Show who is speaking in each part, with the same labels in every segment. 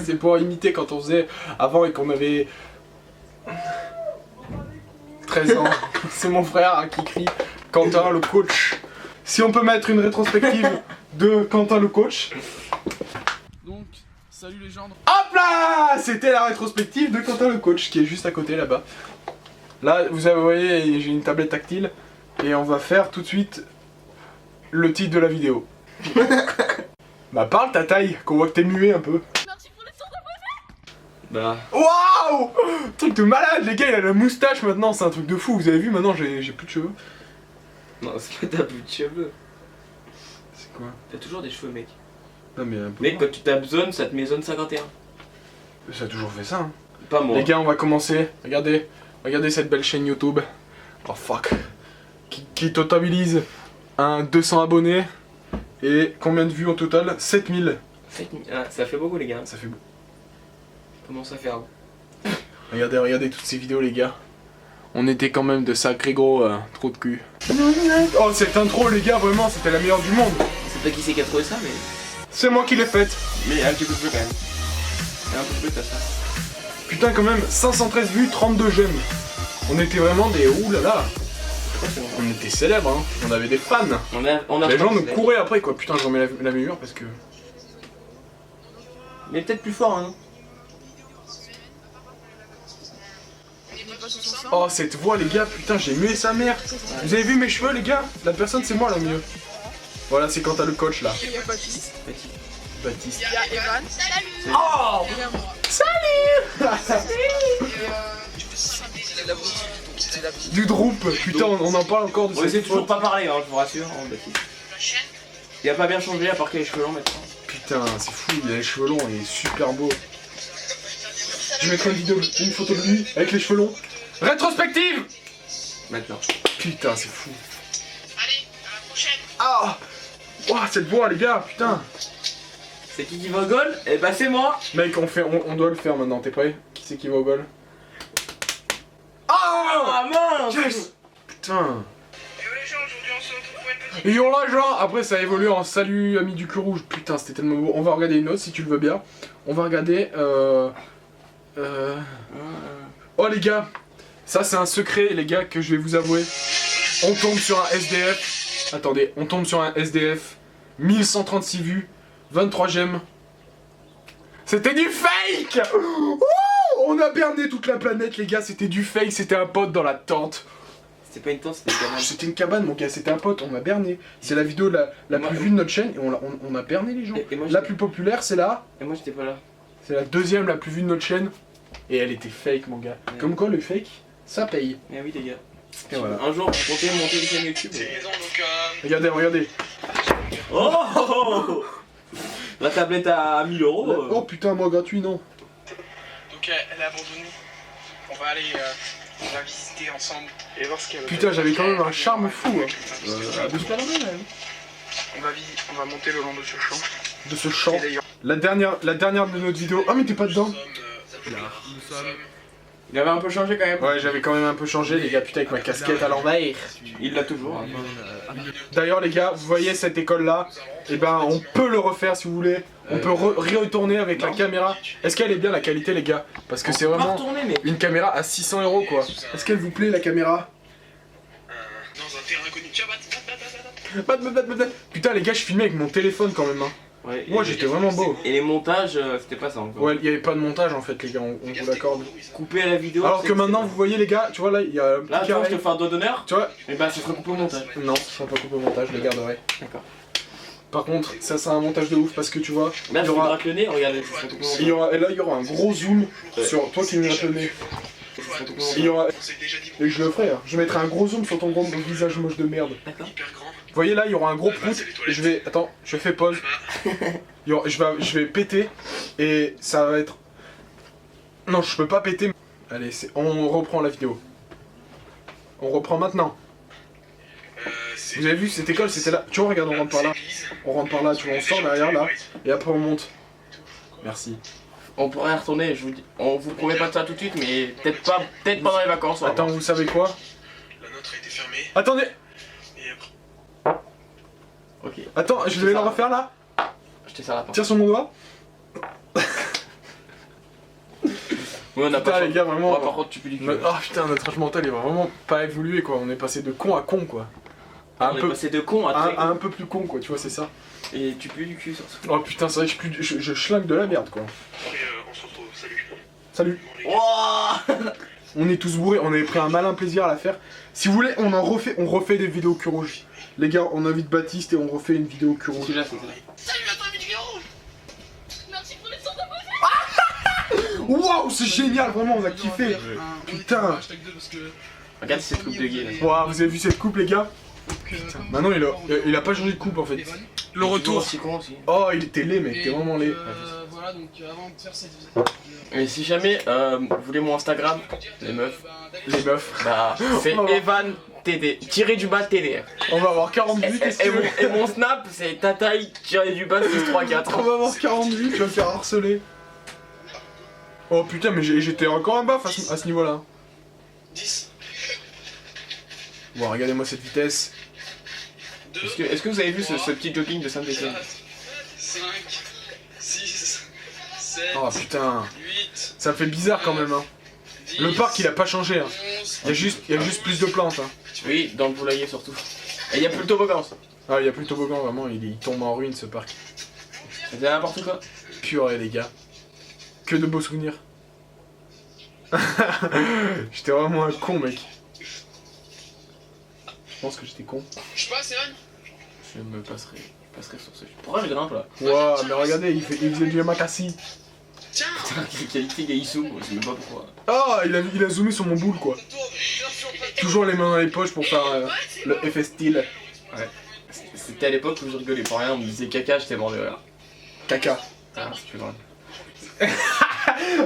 Speaker 1: C'est pour imiter quand on faisait avant et qu'on avait 13 ans. C'est mon frère qui crie Quentin le coach. Si on peut mettre une rétrospective de Quentin le coach. Donc, salut les gens. Hop là! C'était la rétrospective de Quentin le coach qui est juste à côté là-bas. Là, vous voyez, j'ai une tablette tactile et on va faire tout de suite le titre de la vidéo. Bah parle ta taille, qu'on voit que t'es muet un peu.
Speaker 2: Merci pour les sons de
Speaker 1: Bah... Waouh! Truc de malade, les gars, il a la moustache maintenant, c'est un truc de fou, vous avez vu, maintenant j'ai plus de cheveux.
Speaker 3: Non, c'est pas t'as plus de cheveux.
Speaker 1: C'est quoi?
Speaker 3: T'as toujours des cheveux, mec.
Speaker 1: Non mais un peu...
Speaker 3: Mec, quand tu tapes zone, ça te met zone 51.
Speaker 1: Ça a toujours fait ça, hein.
Speaker 3: Pas moi.
Speaker 1: Les gars, on va commencer, regardez cette belle chaîne YouTube. Oh fuck. Qui totabilise un 200 abonnés. Et combien de vues en total? 7000.
Speaker 3: Ah, ça fait beaucoup, les gars.
Speaker 1: Ça fait beau.
Speaker 3: Comment ça fait hein?
Speaker 1: Regardez toutes ces vidéos, les gars. On était quand même de sacrés gros trous de cul. Oh, cette intro, les gars, vraiment, c'était la meilleure du monde.
Speaker 3: C'est pas qui c'est qui a trouvé ça, mais.
Speaker 1: C'est moi qui l'ai faite.
Speaker 3: Mais un petit peu de jeu quand même. Et un peu de jeu, t'as ça.
Speaker 1: Putain, quand même, 513 vues, 32 j'aime. On était vraiment des oulala. On était célèbres, hein. On avait des fans.
Speaker 3: On a
Speaker 1: Les gens nous couraient après, quoi. Putain, je remets la meilleure parce que.
Speaker 3: Mais peut-être plus fort, hein.
Speaker 1: Oh, cette voix, les gars, putain, j'ai mué sa mère. Vous avez vu mes cheveux, les gars? La personne, c'est moi, là, mieux. Voilà, c'est quand t'as le coach, là.
Speaker 2: Il y a Baptiste.
Speaker 1: Baptiste.
Speaker 2: Il y a Evan. Salut.
Speaker 1: Oh!
Speaker 2: Il y a moi.
Speaker 1: Du groupe, putain, on en parle encore de
Speaker 3: On
Speaker 1: cette
Speaker 3: essaie toujours
Speaker 1: faute.
Speaker 3: pas parler, hein, je vous rassure, hein, Baptiste. Il a pas bien changé à part qu'il a les cheveux longs maintenant.
Speaker 1: Putain, c'est fou, il a les cheveux longs, il est super beau. Je mettrai une photo de lui avec les cheveux longs. Rétrospective!
Speaker 3: Maintenant.
Speaker 1: Putain, c'est fou.
Speaker 2: Allez, à la prochaine.
Speaker 1: Ah! Ouah, cette voix, les gars, putain!
Speaker 3: C'est qui va au goal? Eh bah c'est moi!
Speaker 1: Mec, on doit le faire maintenant, t'es prêt? Qui c'est qui va au goal? Ah!
Speaker 3: Ah mince!
Speaker 1: Yes! Putain!
Speaker 2: Et les gens, aujourd'hui on se retrouve pour une petite.
Speaker 1: Et on l'a genre, après ça a évolué en salut ami du cul rouge. Putain, c'était tellement beau. On va regarder une autre si tu le veux bien. On va regarder Oh les gars, ça c'est un secret les gars que je vais vous avouer. On tombe sur un SDF. Attendez, on tombe sur un SDF. 1136 vues, 23 j'aime. C'était du fake! Wouh! On a berné toute la planète les gars, c'était du fake, c'était un pote dans la tente.
Speaker 3: C'était pas une tente, c'était une cabane.
Speaker 1: C'était une cabane mon gars, c'était un pote, on a berné. C'est la vidéo la plus vue de notre chaîne et on a berné les gens.
Speaker 3: Et moi,
Speaker 1: la plus populaire c'est là.
Speaker 3: Et moi j'étais pas là.
Speaker 1: C'est la deuxième la plus vue de notre chaîne. Et elle était fake mon gars.
Speaker 3: Ouais.
Speaker 1: Comme quoi le fake, ça paye.
Speaker 3: Eh oui les gars.
Speaker 1: Et voilà.
Speaker 3: Un jour vous comptez monter une chaîne YouTube.
Speaker 1: Regardez.
Speaker 3: Oh! La tablette à 1000 euros.
Speaker 1: Oh putain, moi gratuit non.
Speaker 2: Donc elle est abandonnée. On va aller. On va visiter ensemble et voir ce qu'il y a.
Speaker 1: Putain, j'avais quand même un charme fou. Hein.
Speaker 3: Abuse-toi là même.
Speaker 2: On va monter le long de ce champ.
Speaker 1: De ce champ.
Speaker 2: Et d'ailleurs,
Speaker 1: La dernière de notre vidéo. Ah mais t'es pas dedans.
Speaker 2: nous sommes.
Speaker 3: Il avait un peu changé quand même.
Speaker 1: Ouais, j'avais quand même un peu changé les gars, putain avec ma casquette à l'envers.
Speaker 3: Il l'a toujours. Hein.
Speaker 1: D'ailleurs les gars, vous voyez cette école là? Et ben on peut le refaire si vous voulez. On peut retourner avec la caméra. Est-ce qu'elle est bien la qualité les gars? Parce que c'est
Speaker 3: On peut pas
Speaker 1: vraiment
Speaker 3: retourner, mais.
Speaker 1: une caméra à 600 € quoi. Est-ce qu'elle vous plaît la caméra?
Speaker 2: Dans un terrain inconnu. Tiens,
Speaker 1: Putain les gars, je filmais avec mon téléphone quand même hein.
Speaker 3: Ouais,
Speaker 1: Moi
Speaker 3: et-
Speaker 1: j'étais vraiment beau.
Speaker 3: Et les montages, c'était pas ça encore.
Speaker 1: Ouais, il y avait pas de montage en fait les gars, on vous l'accorde.
Speaker 3: Couper à la vidéo.
Speaker 1: Alors
Speaker 3: c'est
Speaker 1: que maintenant
Speaker 3: c'est-
Speaker 1: vous voyez les gars, tu vois là il y a un
Speaker 3: Là,
Speaker 1: petit
Speaker 3: tu vois, je
Speaker 1: carré.
Speaker 3: te fais un doigt d'honneur.
Speaker 1: Tu vois?
Speaker 3: Et bah, ça sera coupé au montage.
Speaker 1: Non, je serai pas coupé au montage, je les garderai.
Speaker 3: D'accord.
Speaker 1: Par contre, ça sera un montage de ouf parce que tu vois,
Speaker 3: Là,
Speaker 1: il y
Speaker 3: je te
Speaker 1: aura,
Speaker 3: gratte le nez, regarde, ça sera coupé au
Speaker 1: il y
Speaker 3: montage.
Speaker 1: aura, et là il y aura un gros zoom
Speaker 3: Ouais.
Speaker 1: sur toi qui me gratte le nez.
Speaker 3: Ça sera coupé au
Speaker 1: Et il
Speaker 3: montage.
Speaker 1: y aura,
Speaker 2: On s'est déjà dit
Speaker 1: et je le ferai, hein. Je mettrai un gros zoom sur ton gros visage moche de merde.
Speaker 3: D'accord.
Speaker 2: hyper grand.
Speaker 1: Vous voyez là, il y aura un gros prout. Et je vais, attends, je fais pause. Je vais péter et ça va être. Non, je peux pas péter. Allez, on reprend la vidéo. On reprend maintenant. Vous avez vu cette école, c'était là. Tu vois, regarde, on rentre par là. On rentre par là, tu vois, on sort derrière là. Et après on monte. Merci.
Speaker 3: On pourrait y retourner, je vous dis. On vous promet pas ça tout de suite, mais peut-être pas pendant les vacances. on va
Speaker 1: Attends,
Speaker 3: voir.
Speaker 1: vous savez quoi?
Speaker 2: La nôtre a été fermée.
Speaker 1: Attendez.
Speaker 2: Et après.
Speaker 3: Ok.
Speaker 1: Attends, je vais le refaire là.
Speaker 3: Je te sers la porte.
Speaker 1: Tire sur mon doigt.
Speaker 3: Oui, on a
Speaker 1: Putain,
Speaker 3: pas
Speaker 1: les gars, vraiment.
Speaker 3: Moi, par contre, tu peux du cul.
Speaker 1: Ah putain, notre âge mental est vraiment pas évolué quoi. On est passé de con à con quoi.
Speaker 3: On est passé de con à très
Speaker 1: à un peu plus con quoi, tu vois, c'est ça.
Speaker 3: Et tu pues du cul sur ce.
Speaker 1: Oh putain, c'est vrai que je schlingue de la merde quoi.
Speaker 2: On se retrouve, salut.
Speaker 1: Salut.
Speaker 3: Wouah.
Speaker 1: On est tous bourrés, on avait pris un malin plaisir à la faire. Si vous voulez, on refait des vidéos cul rouge. Les gars, on invite Baptiste et on refait une vidéo cul rouge.
Speaker 3: Celui-là, c'est ça.
Speaker 2: Salut à toi, vidéo.
Speaker 4: Merci pour les sortes de
Speaker 1: Waouh, c'est génial, vraiment, on a kiffé. Putain.
Speaker 3: Regarde cette coupe de gay là.
Speaker 1: Waouh, vous avez vu cette coupe les gars? Maintenant il a pas changé de coupe en fait.
Speaker 2: Le retour.
Speaker 3: aussi con aussi.
Speaker 1: Oh, il était laid mec, t'es vraiment laid.
Speaker 2: Voilà, donc avant de faire cette vidéo.
Speaker 3: Et si jamais vous voulez mon Instagram, les meufs,
Speaker 1: Les meufs.
Speaker 3: bah c'est
Speaker 1: Oh.
Speaker 3: Evan TD, tiré du bas TDR.
Speaker 1: On va avoir 40 vues, qu'est-ce que tu veux?
Speaker 3: Et mon snap c'est tataille tiré du bas 634.
Speaker 1: On va avoir 40 vues, tu vas me faire harceler. Oh putain, mais j'étais encore un baf à ce niveau-là.
Speaker 2: 10,
Speaker 1: Bon, regardez-moi cette vitesse.
Speaker 2: 2,
Speaker 3: Est-ce que vous avez vu ce petit jogging de
Speaker 2: 4,
Speaker 3: Saint-Etienne?
Speaker 2: 5, 6, 7,
Speaker 1: Oh putain,
Speaker 2: 8,
Speaker 1: ça me fait bizarre quand même hein.
Speaker 2: 10,
Speaker 1: Le parc il a pas changé hein.
Speaker 2: 11,
Speaker 1: Il y a juste plus de plantes hein.
Speaker 3: Oui, dans le poulailler surtout. Et il y a plus le toboggan aussi.
Speaker 1: Ah, il y a plus de toboggan vraiment, il tombe en ruine ce parc.
Speaker 3: C'était n'importe quoi.
Speaker 1: Purée les gars. Que de beaux souvenirs. J'étais vraiment un con mec. Je pense que j'étais con.
Speaker 2: Je passe, Evan.
Speaker 3: Je me passerai sur ce. Pourquoi je grimpe là?
Speaker 1: Waouh, mais regardez, il faisait du yamakasi.
Speaker 2: Tiens.
Speaker 3: Putain, quelle qualité Gaïsou, je sais même pas pourquoi.
Speaker 1: Ah, il a zoomé sur mon boule quoi. Toujours les mains dans les poches pour faire le FS style.
Speaker 3: Ouais. C'était à l'époque où je rigolais pour rien, on me disait caca, j'étais mort de rire.
Speaker 1: Caca.
Speaker 3: Ah, c'est plus grave.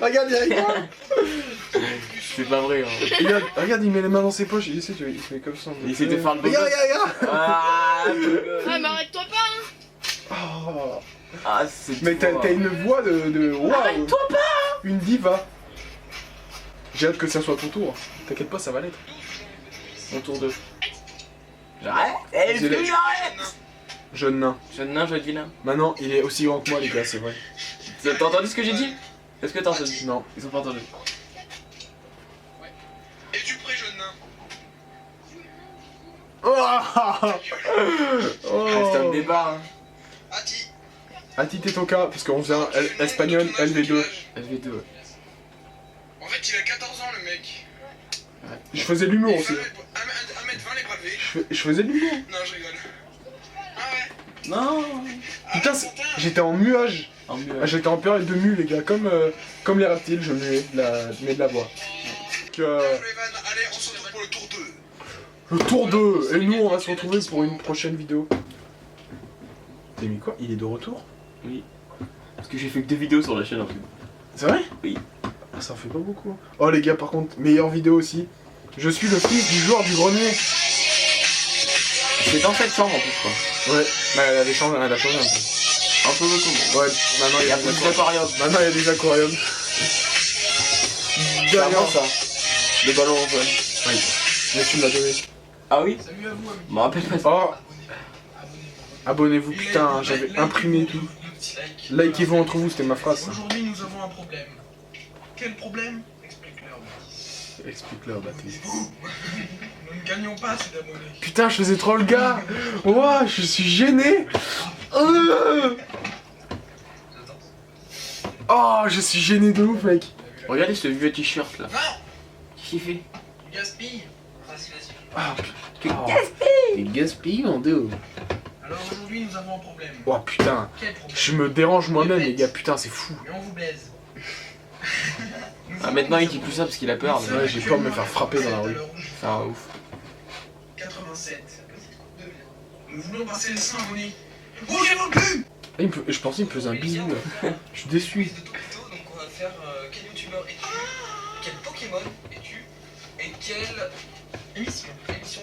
Speaker 1: Regarde, il rigole.
Speaker 3: C'est pas vrai, hein.
Speaker 1: Regarde, il met les mains dans ses poches, il fait comme ça.
Speaker 3: Il essaie de faire le beau
Speaker 1: Regarde,
Speaker 3: gosse.
Speaker 1: regarde.
Speaker 3: Ah,
Speaker 4: Ah, mais arrête-toi pas, hein.
Speaker 1: Oh.
Speaker 3: ah c'est
Speaker 1: Mais
Speaker 3: trop
Speaker 1: t'as une voix de waouh.
Speaker 3: Arrête-toi pas.
Speaker 1: Une diva. J'ai hâte que ça soit ton tour. T'inquiète pas, ça va l'être.
Speaker 3: Mon tour 2. J'arrête. Eh,
Speaker 1: C'est le-
Speaker 3: j'arrête.
Speaker 1: Jeune nain.
Speaker 3: Jeune nain, jeune vilain.
Speaker 1: Maintenant, il est aussi grand que moi, les gars, c'est vrai.
Speaker 3: T'as entendu ce que j'ai dit? Est-ce que t'as entendu?
Speaker 1: Non.
Speaker 3: Ils ont pas entendu.
Speaker 2: Es-tu prêt, jeune nain?
Speaker 3: C'est un débat, hein.
Speaker 2: Ati.
Speaker 1: Ati Toka, parce qu'on faisait un espagnol LV2.
Speaker 3: LV2, ouais.
Speaker 2: En fait, il a 14 ans, le mec.
Speaker 1: Je faisais de l'humour aussi.
Speaker 2: 1m20 les bras levés.
Speaker 1: Je faisais de l'humour.
Speaker 2: Non, je rigole. Ah ouais.
Speaker 3: Non.
Speaker 1: Putain, j'étais en muage.
Speaker 3: En mieux.
Speaker 1: Ah, j'étais en période de mue, les gars. Comme les reptiles, je mets de la voix. Donc,
Speaker 2: Evan, allez, on se retrouve pour le tour 2.
Speaker 1: le tour 2. Et nous, on va se retrouver pour une prochaine vidéo. T'as mis quoi? Il est de retour?
Speaker 3: Oui. Parce que j'ai fait que 2 vidéos sur la chaîne en fait.
Speaker 1: C'est vrai?
Speaker 3: Oui.
Speaker 1: Ah, ça en fait pas beaucoup. Oh, les gars, par contre, meilleure vidéo aussi. Je suis le fils du joueur du grenier.
Speaker 3: C'est dans cette chambre en plus, je crois.
Speaker 1: Ouais, bah, elle a changé un peu.
Speaker 3: Un peu beaucoup.
Speaker 1: Ouais, maintenant il y a
Speaker 3: plus d'aquarium.
Speaker 1: Maintenant il y a des aquariums.
Speaker 3: Clairement ça. Le ballon en vol.
Speaker 1: Oui. Mais tu me l'as donné.
Speaker 3: Ah oui?
Speaker 2: Salut à vous, amis.
Speaker 3: Je me rappelle pas ça.
Speaker 1: Oh, abonnez-vous, putain, j'avais imprimé tout. Likez-vous entre vous, c'était ma phrase. ça.
Speaker 2: Aujourd'hui, nous avons un problème. Quel problème? Explique-leur, Baptiste.
Speaker 1: Explique-leur, Baptiste.
Speaker 2: Nous ne gagnons pas assez d'abonnés.
Speaker 1: Putain, je faisais trop le gars. Ouah, je suis gêné. Oh, je suis gêné de ouf, mec.
Speaker 3: Regardez ce vieux t-shirt là.
Speaker 2: Non.
Speaker 3: Qu'est-ce qu'il fait?
Speaker 2: Tu gaspilles. Vas-y, vas-y.
Speaker 1: Ah,
Speaker 3: Gaspille.
Speaker 1: il gaspille en deux.
Speaker 2: Alors aujourd'hui, nous avons un problème.
Speaker 1: Oh putain,
Speaker 2: Quel problème?
Speaker 1: je me dérange moi-même, les gars, putain, c'est fou.
Speaker 2: Mais on vous baise.
Speaker 3: Ah maintenant il dit plus ça parce qu'il a peur. Mais...
Speaker 1: Ouais, j'ai peur de me faire frapper dans la rue.
Speaker 3: C'est un ouf.
Speaker 2: 87. Nous voulons passer les 100 abonnés. Bougez vos culs!
Speaker 1: Je pensais qu'il me faisait un bisou, là. Je suis déçu.
Speaker 2: De Topito, donc on va faire quel youtubeur es-tu? Quel Pokémon es-tu? Et quelle émission?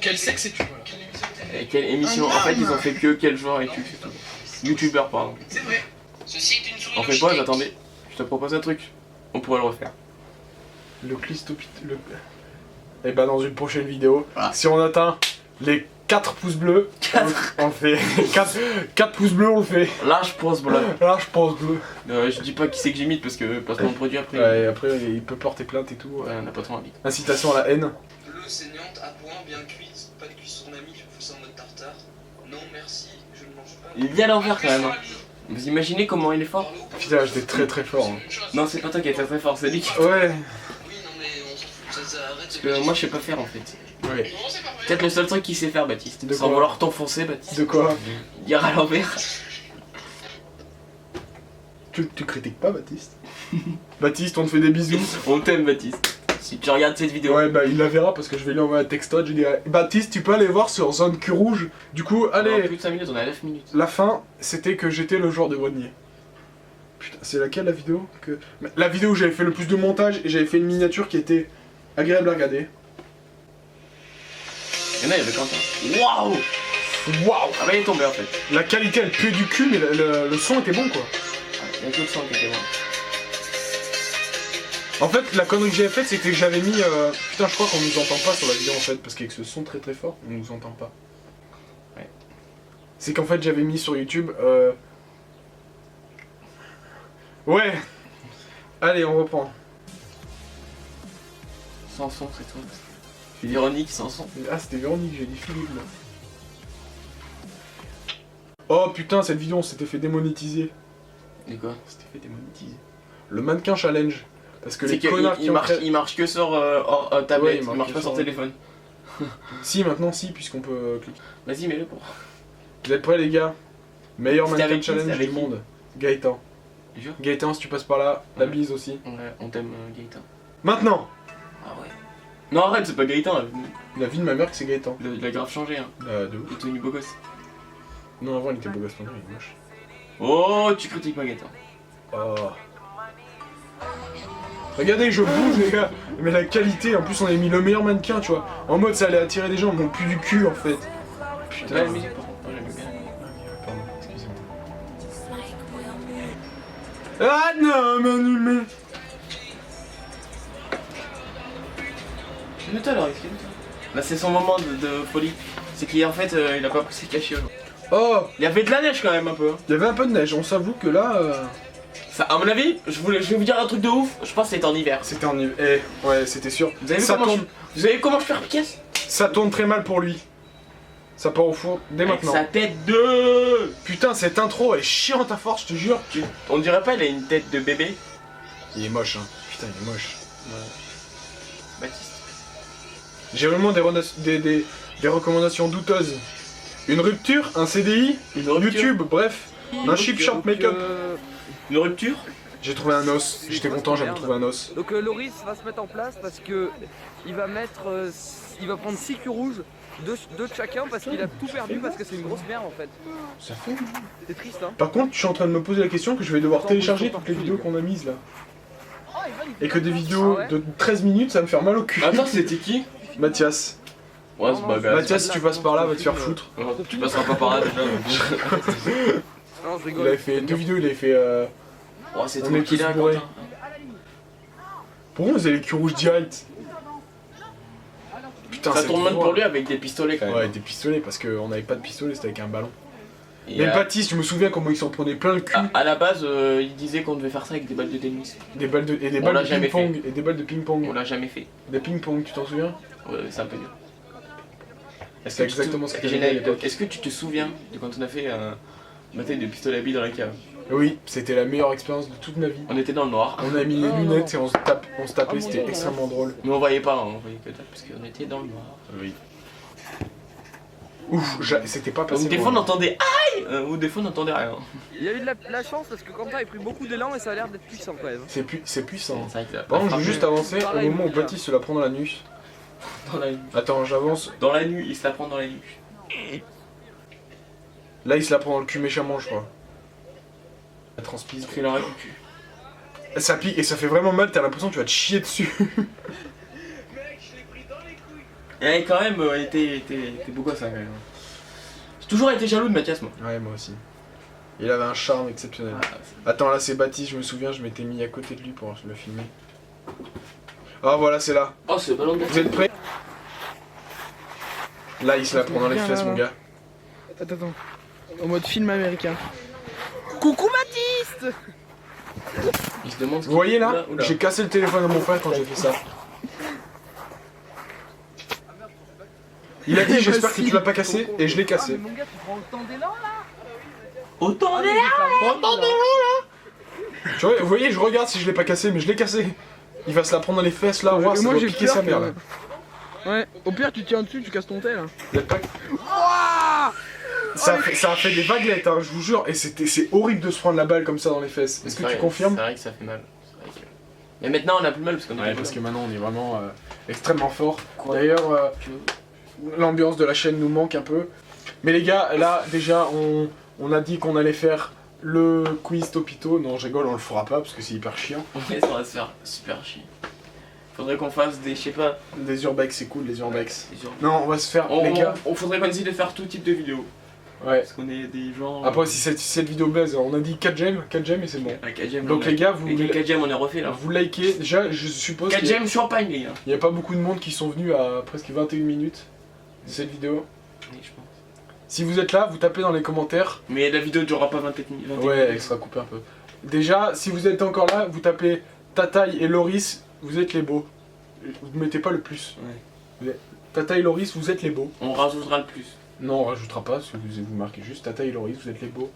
Speaker 2: Quel sexe es-tu? Quelle émission
Speaker 3: Et
Speaker 2: t'aimes?
Speaker 3: quelle émission? En fait ils ont fait que quel genre es-tu, c'est tout. Youtubeur pardon.
Speaker 2: C'est vrai. Ceci est une souris.
Speaker 3: On fait pause, attendez. Je te propose un truc. On pourrait le refaire.
Speaker 1: Le Clistopit... Et bah dans une prochaine vidéo,
Speaker 3: Voilà.
Speaker 1: si on atteint les 4 pouces bleus. On fait 4 pouces bleus, on le fait.
Speaker 3: Large pause bleu.
Speaker 1: Là, je pense bleu.
Speaker 3: Je dis pas qui c'est que j'imite parce que placement de produit après.
Speaker 1: Ouais, et après, il peut porter plainte et tout.
Speaker 3: Ouais, on a pas trop envie.
Speaker 1: Incitation à la haine.
Speaker 2: Bleu saignante, à point, bien cuite, pas de cuisson d'amis, je fais ça en mode tartare. Non merci, je ne mange pas.
Speaker 3: Il vient à l'envers quand même. Hein. Vous imaginez comment il est fort?
Speaker 1: Putain, j'étais très fort. Hein.
Speaker 3: Non, c'est pas toi qui étais très fort, c'est lui qui.
Speaker 1: Ouais.
Speaker 2: Oui, non mais on s'en fout, ça arrête.
Speaker 3: Parce que moi je sais pas faire en fait.
Speaker 1: Ouais.
Speaker 3: Peut-être le seul truc qu'il sait faire, Baptiste.
Speaker 1: De
Speaker 3: Sans
Speaker 1: quoi?
Speaker 3: vouloir t'enfoncer, Baptiste.
Speaker 1: De quoi?
Speaker 3: Dire à l'envers.
Speaker 1: Tu critiques pas, Baptiste? Baptiste, on te fait des bisous.
Speaker 3: On t'aime, Baptiste. Si tu regardes cette vidéo.
Speaker 1: Ouais, bah il la verra parce que je vais lui envoyer un texto. Je lui dirai Baptiste, tu peux aller voir sur Zone Q Rouge. Du coup,
Speaker 3: Non,
Speaker 1: allez.
Speaker 3: plus de 5 minutes, on est à 9 minutes.
Speaker 1: La fin, c'était que j'étais le joueur de grenier. Putain, c'est laquelle la vidéo que... La vidéo où j'avais fait le plus de montage et j'avais fait une miniature qui était agréable à regarder.
Speaker 3: Et là, il y avait Quentin. Waouh!
Speaker 1: Waouh!
Speaker 3: Ah bah il est tombé en fait.
Speaker 1: La qualité elle pue du cul mais le son était bon quoi.
Speaker 3: Il y a que le son qui était bon.
Speaker 1: En fait la connerie que j'avais faite c'est que j'avais mis... Putain je crois qu'on nous entend pas sur la vidéo en fait parce qu'avec ce son très fort on nous entend pas.
Speaker 3: Ouais.
Speaker 1: C'est qu'en fait j'avais mis sur YouTube... Ouais. Allez on reprend.
Speaker 3: Sans son, c'est tout. Véronique sans son.
Speaker 1: Ah c'était Véronique, j'ai dit Philippe là. Oh putain cette vidéo on s'était fait démonétiser.
Speaker 3: Et quoi?
Speaker 1: C'était fait démonétiser. Le mannequin challenge. Parce que
Speaker 3: C'est
Speaker 1: les connards qui ont créé-
Speaker 3: il marche que sur tablette,
Speaker 1: Ouais,
Speaker 3: il marche pas
Speaker 1: que
Speaker 3: sur
Speaker 1: sur-
Speaker 3: téléphone.
Speaker 1: Si maintenant si puisqu'on peut cliquer.
Speaker 3: Vas-y, mets-le pour.
Speaker 1: Vous êtes prêts les gars? Meilleur
Speaker 3: C'était
Speaker 1: mannequin
Speaker 3: avec qui?
Speaker 1: challenge
Speaker 3: C'était avec
Speaker 1: du
Speaker 3: qui?
Speaker 1: monde. Gaëtan.
Speaker 3: Jure?
Speaker 1: Gaëtan si tu passes par là, la
Speaker 3: Ouais.
Speaker 1: bise aussi.
Speaker 3: Ouais, on t'aime Gaëtan.
Speaker 1: Maintenant!
Speaker 3: Ah ouais. Non arrête, c'est pas Gaëtan là.
Speaker 1: La vie de ma mère que c'est Gaëtan.
Speaker 3: Il a grave changé hein.
Speaker 1: De ouf.
Speaker 3: Il est devenu beau gosse.
Speaker 1: Non avant il était beau gosse, maintenant il est moche.
Speaker 3: Oh, tu critiques pas Gaëtan.
Speaker 1: Oh. Regardez je bouge les gars. Mais la qualité, en plus on avait mis le meilleur mannequin tu vois. En mode ça allait attirer des gens, mon plus du cul en fait. Putain.
Speaker 3: Là, la musique par contre, moi j'aime bien.
Speaker 1: Pardon, excusez-moi. Ah non, mais...
Speaker 3: Calme-toi alors, excuse-toi. Là c'est son moment de folie. C'est qu'en fait il a pas pris ses cachets aujourd'hui.
Speaker 1: Oh,
Speaker 3: Il y avait de la neige quand même un peu. Hein.
Speaker 1: il y avait un peu de neige, on s'avoue que là...
Speaker 3: Ça, à mon avis, je vais vous dire un truc de ouf, je pense que c'était en hiver.
Speaker 1: C'était en hiver. Eh, ouais, c'était sûr.
Speaker 3: Vous avez vu
Speaker 1: Ça
Speaker 3: comment
Speaker 1: tourne,
Speaker 3: vous avez vu comment je fais Picasso?
Speaker 1: ça tourne très mal pour lui. Ça part au four dès
Speaker 3: Avec
Speaker 1: maintenant.
Speaker 3: sa tête de...
Speaker 1: Putain, cette intro elle est chiante à force, je te jure.
Speaker 3: On dirait pas, il a une tête de bébé.
Speaker 1: Il est moche, hein. Putain, il est moche.
Speaker 3: Baptiste.
Speaker 1: J'ai vraiment des recommandations douteuses. Une rupture, un CDI,
Speaker 3: Une rupture.
Speaker 1: YouTube, bref. Un chip shop make-up.
Speaker 3: Une rupture?
Speaker 1: J'ai trouvé un os. J'étais content, j'avais trouvé un os.
Speaker 5: Donc Loris va se mettre en place parce que il va mettre, il va prendre 6 culs rouges, 2 de chacun parce qu'il a tout perdu parce que c'est une grosse merde en fait.
Speaker 1: Ça fait.
Speaker 5: C'est triste hein.
Speaker 1: Par contre, je suis en train de me poser la question que je vais devoir télécharger toutes les vidéos qu'on a mises là. Et que des vidéos
Speaker 5: Ah ouais
Speaker 1: de 13 minutes, ça va me faire mal au cul.
Speaker 3: Attends, c'était qui?
Speaker 1: Mathias.
Speaker 3: Ouais, c'est pas grave.
Speaker 1: Mathias, si tu passes par là, va te faire foutre.
Speaker 3: Tu passeras pas par là déjà.
Speaker 5: Non je
Speaker 1: Il
Speaker 5: rigole.
Speaker 1: avait fait 2 vidéos, il avait fait.
Speaker 3: Oh, c'est
Speaker 1: On
Speaker 3: toi
Speaker 1: est
Speaker 3: qui
Speaker 1: tous
Speaker 3: l'as,
Speaker 1: bourrés.
Speaker 3: Quentin.
Speaker 1: Pourquoi vous avez les culs rouges direct? Putain,
Speaker 3: Ça
Speaker 1: c'est
Speaker 3: tourne même
Speaker 1: trop
Speaker 3: pour lui avec des pistolets quand même.
Speaker 1: Ouais, des pistolets parce qu'on n'avait pas de pistolet, c'était avec un ballon.
Speaker 3: Et,
Speaker 1: Mais Baptiste, je me souviens comment il s'en prenait plein le cul.
Speaker 3: à la base, il disait qu'on devait faire ça avec des balles de tennis.
Speaker 1: Des balles de, et des
Speaker 3: On
Speaker 1: balles
Speaker 3: l'a
Speaker 1: de
Speaker 3: jamais
Speaker 1: ping-pong. Et des balles de ping-pong.
Speaker 3: On l'a jamais fait.
Speaker 1: Des ping-pong, tu t'en souviens?
Speaker 3: Ouais, c'est un peu dur.
Speaker 1: C'est exactement ce que
Speaker 3: J'ai
Speaker 1: t'avais
Speaker 3: une
Speaker 1: dit à
Speaker 3: anecdote.
Speaker 1: l'époque.
Speaker 3: Est-ce que tu te souviens de quand on a fait un bataille de pistolet à billes dans la cave?
Speaker 1: Oui, c'était la meilleure expérience de toute ma vie.
Speaker 3: On était dans le noir.
Speaker 1: On a mis les lunettes et on se tapait, c'était extrêmement drôle.
Speaker 3: Mais on voyait pas, hein, on voyait que dalle parce qu'on était dans le noir.
Speaker 1: Oui. Ouf, c'était pas passé.
Speaker 3: Donc des fois on
Speaker 1: loin.
Speaker 3: entendait aïe ou des fois on n'entendait rien.
Speaker 5: Il y a eu de la chance parce que Quentin a pris beaucoup d'élan et ça a l'air d'être puissant quand même.
Speaker 1: C'est puissant.
Speaker 3: C'est vrai qu'il a
Speaker 1: Par contre, je veux
Speaker 3: frappé
Speaker 1: juste avancer au
Speaker 5: Pareil,
Speaker 1: moment où
Speaker 5: déjà.
Speaker 1: Baptiste se la prend dans la nuit.
Speaker 3: dans la nuit.
Speaker 1: Attends, j'avance.
Speaker 3: Dans la nuit, il se la prend dans la nuit.
Speaker 1: Là, il se la prend dans le cul méchamment, je crois. Elle transpise.
Speaker 3: Il aurait du cul.
Speaker 1: Ça pique et ça fait vraiment mal, t'as l'impression que tu vas te chier dessus.
Speaker 3: Et quand même, t'es beau gosse hein, quand même. J'ai toujours été jaloux de Mathias moi.
Speaker 1: Ouais, moi aussi. Il avait un charme exceptionnel.
Speaker 3: Ah,
Speaker 1: Attends, là c'est Baptiste, je me souviens, je m'étais mis à côté de lui pour le filmer. Ah voilà, c'est là.
Speaker 3: oh, c'est le ballon de
Speaker 1: Vous êtes prêts? Là, il se la prend dans les
Speaker 6: Bien,
Speaker 1: fesses,
Speaker 6: là,
Speaker 1: mon
Speaker 6: là.
Speaker 1: gars.
Speaker 6: Attends. En mode film américain. Coucou Mathis.
Speaker 3: Il se demande ce
Speaker 1: Vous voyez là,
Speaker 3: Oula, oula.
Speaker 1: j'ai cassé le téléphone à mon frère quand j'ai fait ça. Il a dit j'espère que tu l'as pas cassé et je l'ai cassé.
Speaker 5: Mon gars, tu prends autant d'élan là.
Speaker 3: Autant
Speaker 5: Allez,
Speaker 1: Tu vois, vous voyez, je regarde si je l'ai pas cassé, mais je l'ai cassé. Il va se la prendre dans les fesses là, voir, ça
Speaker 6: moi
Speaker 1: doit
Speaker 6: j'ai
Speaker 1: piquer
Speaker 6: peur
Speaker 1: sa mère là.
Speaker 6: que... Ouais, au pire tu tiens dessus, tu casses ton tel.
Speaker 1: Il a pas- Ça a fait des vaguelettes, hein, je vous jure, et c'est horrible de se prendre la balle comme ça dans les fesses. Est-ce que tu confirmes?
Speaker 3: C'est vrai que ça fait mal. C'est vrai que- Mais maintenant on a plus mal parce qu'on
Speaker 1: Ouais, parce que maintenant on est vraiment extrêmement fort. D'ailleurs,
Speaker 3: que...
Speaker 1: l'ambiance de la chaîne nous manque un peu. Mais les gars, là déjà on a dit qu'on allait faire le quiz Topito. Non, je rigole, on le fera pas parce que c'est hyper chiant.
Speaker 3: ça va se faire super chier. Faudrait qu'on fasse des, je sais pas...
Speaker 1: Les urbex, c'est cool, les urbex.
Speaker 3: des ur-
Speaker 1: Non, on va se faire, les gars.
Speaker 3: On faudrait qu'on essaye de faire tout type de vidéos.
Speaker 1: Ouais.
Speaker 3: Parce qu'on est des gens...
Speaker 1: Après, si cette vidéo baise, on a dit 4 gemmes et c'est bon.
Speaker 3: Avec 4 gemmes,
Speaker 1: Donc les gars, vous,
Speaker 3: avec 4 gemmes on est refait là.
Speaker 1: vous likez. Déjà, je suppose
Speaker 3: 4
Speaker 1: qu'il y a-
Speaker 3: gemmes champagne les gars.
Speaker 1: il n'y a pas beaucoup de monde qui sont venus à presque 21 minutes de cette vidéo.
Speaker 3: Oui, je pense.
Speaker 1: Si vous êtes là, vous tapez dans les commentaires.
Speaker 3: Mais la vidéo ne durera pas 21 minutes.
Speaker 1: Ouais, elle sera coupée un peu. Déjà, si vous êtes encore là, vous tapez Tataï et Loris, vous êtes les beaux. Vous mettez pas le plus.
Speaker 3: Ouais.
Speaker 1: Tataï et Loris, vous êtes les beaux.
Speaker 3: On rajoutera le plus.
Speaker 1: Non, on rajoutera pas, parce que vous marquez juste Tataï et Loris, vous êtes les beaux.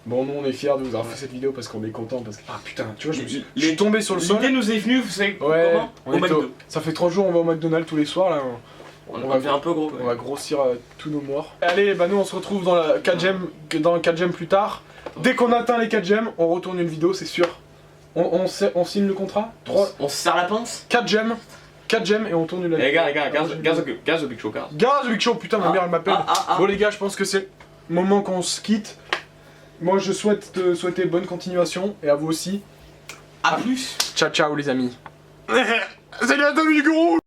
Speaker 1: Bon, nous on est fiers de vous avoir fait cette vidéo parce qu'on est content parce que... Ah putain, tu vois, je suis tombé sur le sol.
Speaker 3: L'idée nous est venue, vous savez
Speaker 1: Ouais,
Speaker 3: comment
Speaker 1: on
Speaker 3: Au
Speaker 1: est
Speaker 3: McDo.
Speaker 1: ça fait 3 jours on va au McDonald's tous les soirs là.
Speaker 3: On devient un peu gros.
Speaker 1: On va grossir tous nos morts. Allez, bah nous on se retrouve dans la 4 gemmes, dans le 4 gemmes plus tard. Dès qu'on atteint les 4 gemmes, on retourne une vidéo, c'est sûr. On signe le contrat 3,
Speaker 3: On se serre la pince
Speaker 1: 4 gemmes et on tourne une
Speaker 3: Les gars, gaz au Big Show Cars.
Speaker 1: Gaz Big Show, putain ma mère elle m'appelle.
Speaker 3: Ah.
Speaker 1: Bon les gars, je pense que c'est le moment qu'on se quitte. Moi je souhaite te souhaiter bonne continuation et à vous aussi.
Speaker 3: A plus.
Speaker 1: Ciao ciao les amis. C'est la demi-gros.